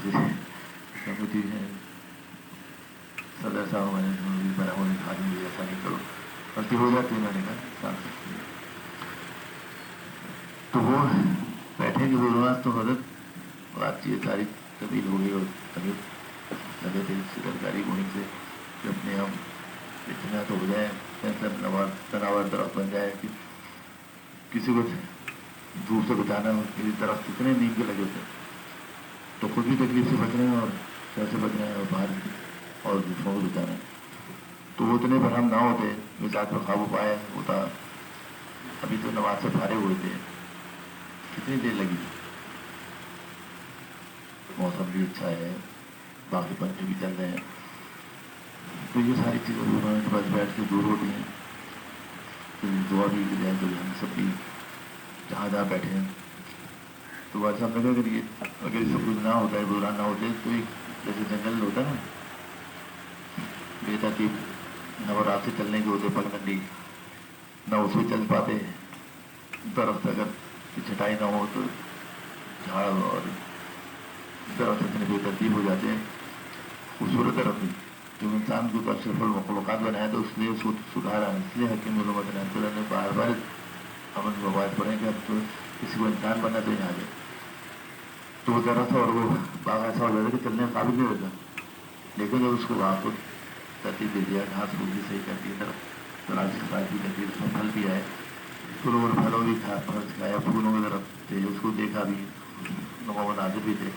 मुझे सदर साहब मैंने बना होने खा दी, ऐसा नहीं करो, गलती हो जाती है। मैंने कहा तो वो बैठेंगे रोज तो हजरत बातचीत सारी तब्दील हो गई और तबीयत लगे थे सरकारी होने से कि अपने हम इतना तो हो जाए, तनावर तरफ बन जाए कि किसी को धूप से बचाना, मेरी तरफ कितने नींद के लगे थे, तो खुद भी तकलीफ से बच रहे हैं और कैसे बच रहे हैं और बाहर और दूसरों को बचाना है। तो वो इतने भरम ना होते मिजाज पर काबू पाए होता। अभी तो नमाज से फारे हुए थे, कितनी देर लगी, मौसम भी अच्छा है, बाकी पंछी भी चल रहे हैं, तो ये सारी चीज़ें उन्होंने बस बैठ के दूर होती हैं। तो दुआ भी की जाए, तो हम सब भी जहाँ जहाँ बैठे हैं तो बात साहब लगा अगर ये सब कुछ ना होता है, बुरा ना होते, तो एक जैसे जंगल होता है ना, बेतरतीब नवरात से चलने के होते पगडंडी, ना उसमें चल पाते, दरख्त अगर छटाई ना हो तो झाड़ और दरख्त इतने बेतरतीब हो जाते हैं। खूबसूरत दरख्त जो इंसान को अशरफुल मखलूक़ात बनाया, तो उसने उसको सुधारा। इसलिए हकीम उलूमत ने बार बार अमन मवाद पढ़े कि अब तो किसी को इंसान बनना तो यहाँ आ जाए। तो वो दरख्त और वो बाग ऐसा हो जाता कि चलने का काबिल नहीं रहता, लेकिन जब उसको वहाँ को तरतीब दे दिया, घास फूस भी सही करती है, तराज सफाई भी करती है, उसमें फल भी आए, फूलों और फलों भी खाया, फूलों की तरफ थे, उसको देखा भी, नुमा नाजिर भी थे।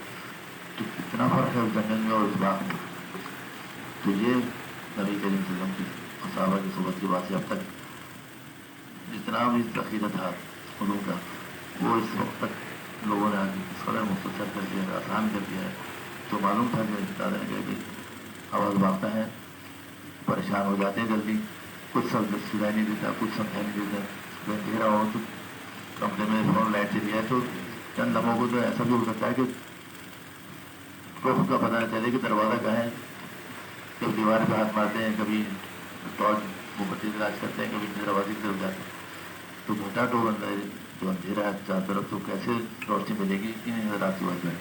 तो कितना फर्क है उस जंगल में और उस बाग में। तो ये नबी करीम सल्लल्लाहु अलैहि वसल्लम की सहाबा की सोबत की बात से अब तक जितना भी ज़ख़ीरा था उलूम का, वो इस वक्त तक लोगों ने आगे इस कदर मुख्तसर कर दिया है, आसान कर दिया है। तो मालूम था कि दादा ने कहा आवाज़ भागता है, परेशान हो जाते हैं जल्दी, कुछ सुनाई नहीं देता, कुछ समझा नहीं देता। अंधेरा हो तो कमरे में फोन लाइट चली जाए तो चंद लम्हों को तो ऐसा भी हो सकता है कि रुख का पता चले कि दरवाज़ा कहाँ है। कभी दीवार पे हाथ मारते हैं, कभी टॉर्च मोमबत्ती तलाश करते हैं, कभी दरवाजे की तरफ जाते हैं, तो घटा टोर अंदर जो अंधेरा है चारों तरफ, तो कैसे रोशनी मिलेगी कि नहीं रात की बात है।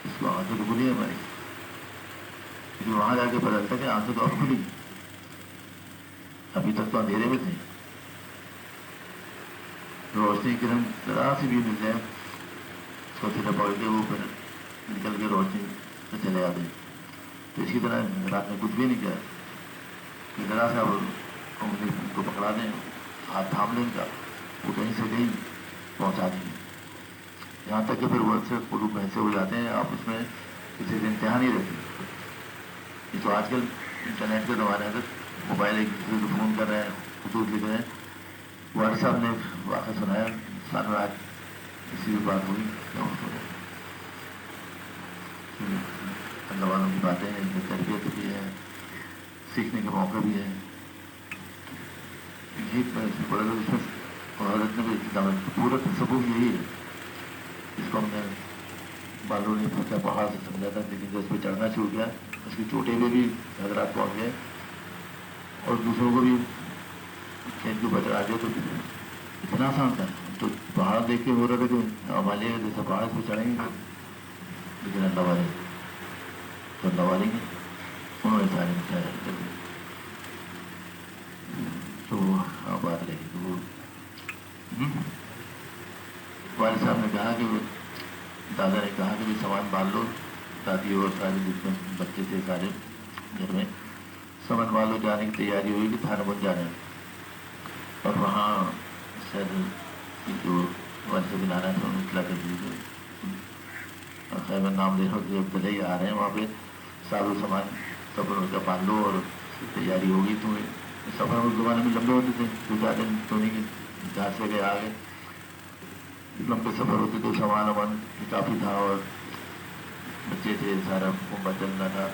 इसको आंखें तो खुली है हमारी, लेकिन वहाँ जाके पता चलता कि आंखें तो अब खुली, अभी तक तो अंधेरे में थे। रोशनी किरण जरा सी भी मिल जाए, उसको सीधा पकड़ के वो फिर निकल के रोशनी से चले आते। तो इसी तरह रात में कुछ भी नहीं किया कि जरा सा उंगली को पकड़ा दें, हाथ थाम लें उनका, वो कहीं से कहीं पहुँचा देंगे। यहाँ तक कि फिर वो से पुरुष भैंसे हो जाते हैं, आप उसमें किसी से इंतहा नहीं रहती। ये तो आजकल इंटरनेट के ज़माने है, मोबाइल एक दूसरे को फ़ोन कर रहे हैं, खतूत लिख रहे हैं। वाले साहब ने वाक़ सुनाया, साथ में आज किसी भी बात हुई क्या अल्लाह वालों की बातें हैं, इनमें तरबियत भी है, सीखने का मौका भी है। ये बड़ा इसमें हज़रत ने भी पूरा सबूत यही है। इसको हमने बालों ने पूछा, पहाड़ से समझा था, लेकिन जब उस पर चढ़ना शुरू किया, उसकी चोटी में भी हजरात पहुँच गए और दूसरों को भी खेत के ऊपर चढ़ा दिया। तो इतना आसान था, तो पहाड़ देख के हो रहा था कि हिमालय जैसे पहाड़ से चढ़ेंगे, लेकिन अल्लाह वाले तो अल्लाह वाले उन्होंने सारे मिटाया। तो बात रही तो वो वाले साहब ने कहा कि दादा ने कहा कि भी सामान बांध लो, दादी और सारे जितने बच्चे थे सारे घर में सामान बांध लो, जाने की तैयारी हुई कि थाना बन जाना है। और वहाँ सर जो वाले से बनाना था उन्हें इतला कर दीजिए, और खैर मैं नाम ले रहा हूँ कि अब चले ही आ रहे हैं, वहाँ पे सारो सामान सब उनका बांध लो और तैयारी होगी। तो सफ़र उस ज़माने में लंबे होते थे, 2-4 दिन तो नहीं कि जहाँ से गए आगे लंबे सफ़र होते तो सामान वामान काफ़ी था और बच्चे थे, सारा कुंभा चल रहा था।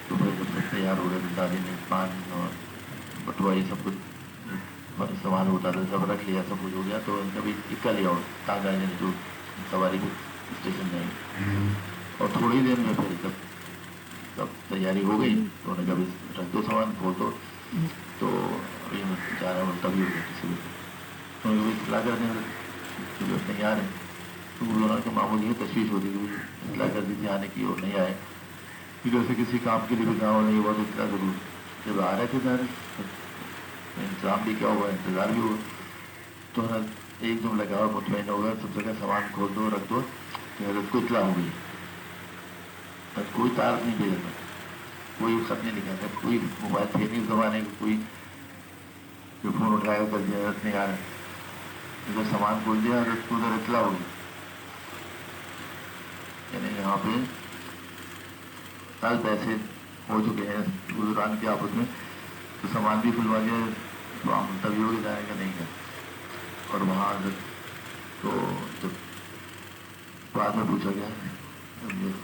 तो फिर जब तक तैयार हो रहे थे, दादी ने पान और बटुआ ये सब कुछ सामान होता था सब रख लिया, सब कुछ हो गया। तो कभी इक्का लिया और तांगा जो सवारी को स्टेशन में, और थोड़ी देर में फिर जब तैयारी हो गई तो उन्हें कभी रख दो सामान, खोल दो, तो अभी मैं जा रहा हूँ, तभी हो गया किसी को उन्हें कभी इतला कर दें कि तैयार है। तो تو گزارا کے معمول یہ تشویش ہوتی تھی، اطلاع کر دی تھی آنے کی اور نہیں آئے، پھر جیسے کسی کام کے لیے بھی کہا نہیں ہوا تو اطلاع ضرور، جب آ رہے تھے سارے انتظام بھی کیا ہوا، انتظار بھی ہوا، تو ایک دم لگا اور مطمئن ہو گیا، سب جگہ سامان کھول دو رکھ دو کہ حضرت کو اطلاع ہو گئی، کوئی تار نہیں بھیجا، کوئی خط نہیں لکھا تھا، کوئی موبائل تھے نہیں اس زمانے کا، کوئی جو فون اٹھائے گا کر دیا حضرت نہیں آ رہا، ادھر سامان کھول دیا حضرت کو ادھر اطلاع ہوگی، یعنی یہاں پہ کل پیسے ہو چکے ہیں بزرگان کے آپس میں، تو سامان بھی کھلوا دیا، تو ہم تبھی ہو جائے گا نہیں کر، اور وہاں حضرت تو جب بعد میں پوچھا گیا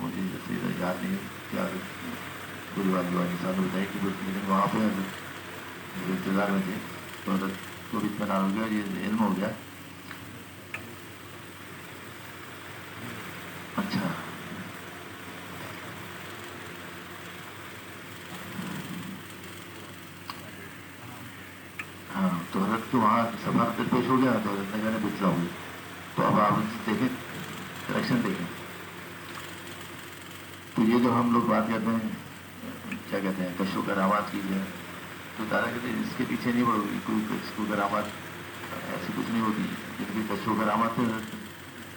مجھے جیسے یاد نہیں ہے کیا پوری بات جو انسان بتائی کہ لیکن وہاں پہ حضرت انتظار میں تھے، تو حضرت کو بھی اطمینان ہو گیا، یہ علم ہو گیا۔ اچھا ہاں، تو حضرت کو وہاں سفر درپیش ہو گیا، تو حضرت نے کہا بچلا ہوئی، تو اب آپ دیکھیں کریکشن دیکھیں، تو یہ جو ہم لوگ بات کرتے ہیں کیا کہتے ہیں کشو کرامات کی ہے، تو دادا کہتے ہیں اس کے پیچھے نہیں بڑھو گی، کوئی کشو کرامات ایسی کچھ نہیں ہوتی، جن کی کشو کرامات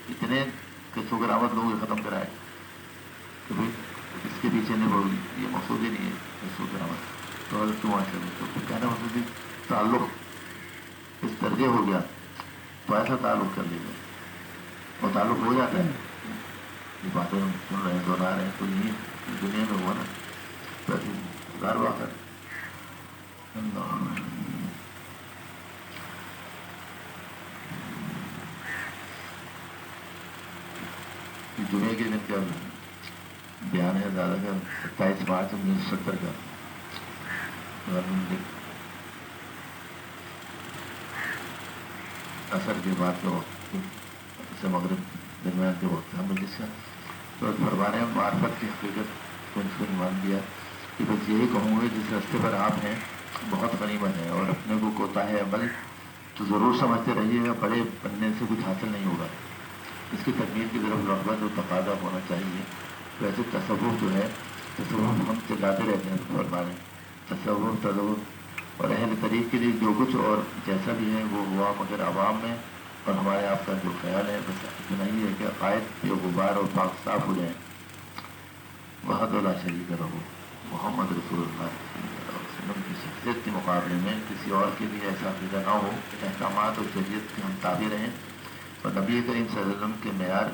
اتنے کشو کرامات لوگوں نے ختم کرائے کہ بھائی اس کے پیچھے نہیں بڑھو گی، یہ مقصود ہی نہیں ہے کشو کرامات، تو حضرت وہاں چلے، تو کہنا مطلب کہ تعلق اس درجے ہو گیا تو ایسا تعلق کر لیجیے، اور تعلق ہو جاتا ہے، یہ باتیں ہم سن رہے ہیں دہرا رہے ہیں، تو یہ دنیا میں ہوا نا ویسے ہزار واقع جمعے کے دن کا بیان ہے دادا کا 27 مارچ 1970 کا، اثر کے بعد کا وقت سے مغرب درمیان کے وقت ہم نے جس کا تو فرمانے میں معرفت کی حقیقت کو مان دیا کہ بس یہی کہوں گے جس راستے پر آپ ہیں بہت غنیمت ہے، اور اپنے کو کوتاہی عمل تو ضرور سمجھتے رہیے گا، بڑے بننے سے کچھ حاصل نہیں ہوگا، اس کی تکمیل کی طرف رغبت اور تقاضا ہونا چاہیے۔ ویسے تصوف جو ہے، تصوف ہم چلاتے رہتے ہیں فرمانے، تصوف اور اہل طریق کے لیے جو کچھ اور جیسا بھی ہے وہ ہوا، مگر عوام میں اور ہمارے آپ کا جو خیال ہے بس اتنا ہی ہے کہ عقائد بے غبار اور پاک صاف ہو جائیں، وحدہ لا شریک رہو، محمد رسول اللہ صلی اللہ علیہ وسلم کی شخصیت کے مقابلے میں کسی اور کے لیے ایسا عقیدہ نہ ہو، احکامات اور شریعت کے ہم تابع رہیں، اور نبی کریم صلی اللہ علیہ وسلم کے معیار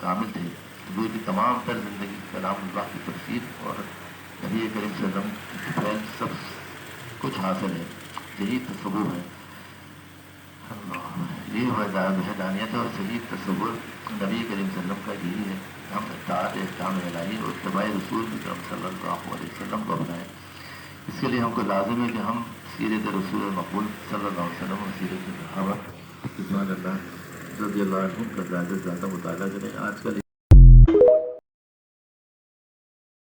کامل تھے، حضور کی تمام تر زندگی کلام اللہ کی تفسیر اور نبی کریم صلی اللہ علیہ وسلم کی فیض سب کچھ حاصل ہے، یہی تصور ہے، یہ وحدانیت اور صحیح تصور نبی کریم صلی اللہ علیہ وسلم کا یہی ہے، ہم اطاعت احکام الہی اور اتباع رسول اکرم صلی اللہ علیہ وسلم کو اپنائیں، اس کے لیے ہم کو لازم ہے کہ ہم سیرت رسول مقبول صلی اللہ علیہ وسلم اور سیرت صحابہ رضوان اللہ رضی اللہ عنہم کا زیادہ سے زیادہ مطالعہ کریں۔ آج کل